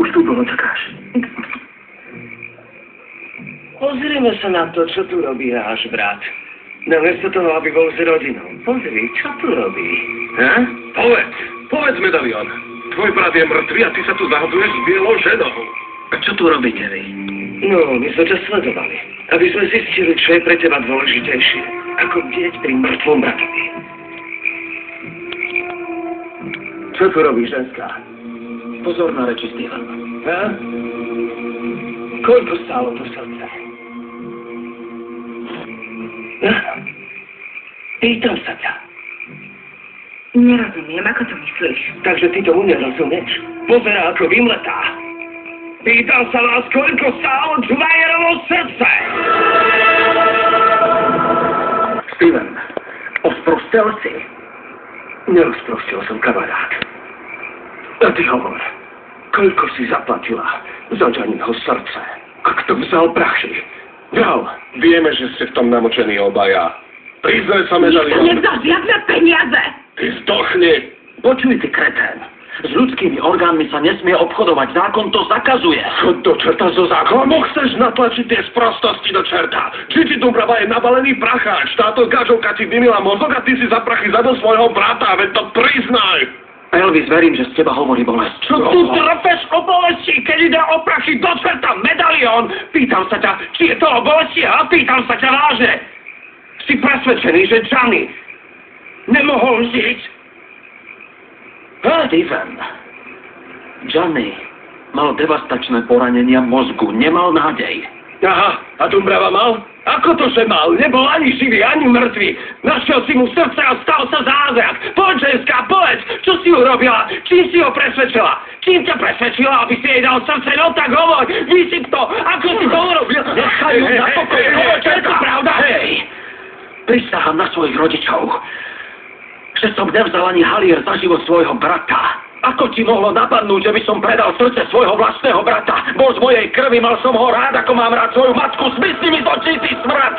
už tu dlho čakáš? Pozrime sa na to, čo tu robí náš brat. Namiesto toho, aby bol s rodinou. Pozri, čo tu robí? Povedz, Medalion. Tvoj brat je mŕtvý a ty sa tu zahadzuješ s bielou ženou. A čo tu robíte vy? No, my sme ťa sledovali, aby sme zistili, čo je pre teba dôležitejšie, ako bdieť pri mŕtvom bratovi. Čo tu robíš, ženská? Pozor na reči, Steven. Koľko stálo to srdce? Pýtam sa ťa. Nerozumiem, ako to myslíš? Takže ty tomu nerozumieš? Pozerá, ako vymletá. Pýtam sa vás, koľko stálo Dwyerovo srdce? Steven, osprostel si. Neosprostil som, kamarát. A ty hovor, koľko si zaplatila za Gianniho srdce? A kto vzal prachy? Ďal. Vieme, že ste v tom namočení obaja. Priznaj sa, Medalion. Nikto nevzal žiadne peniaze! Ty zdochni. Počuj, ty kretén. S ľudskými orgánmi sa nesmie obchodovať. Zákon to zakazuje. Chod do čerta zo zákonu. Chceš natlačiť tie sprostosti do čerta. Či ti tu brava je nabalený pracháč. Táto gažovka ti vymila mozog a ty si za prachy zabil svojho brata. Veď to priznaj. Elvis, verím, že z teba hovorí bolesť. Čo tu trpeš o bolesti, keď ide o prachy do čerta, Medalion? Pýtam sa ťa, či je to o bolesti, a pýtam sa ťa vážne. Si presvedčený, že Gianni nemohol žiť? Steven, Gianni mal devastačné poranenia mozgu, nemal nádej. Aha, a Dumbrava mal? Ako to, že mal? Nebol ani živý, ani mŕtvý. Našiel si mu srdce a stal sa zázrak. Povedz, ženská, povedz, čo si urobila? Čím si ho presvedčila? Čím ťa presvedčila, aby si jej dal srdce? No tak hovor, vysyp to. Ako si to urobil? Nechaj ju na pokoji. Čo je to pravda? Hej, prisahám na svojich rodičov, že som nevzal ani halier za život svojho brata. Ako ti mohlo napadnúť, že by som predal srdce svojho vlastného brata? Bol z mojej krvi, mal som ho rád, ako mám rád svoju matku. Smysli mi z očí, ty smrad!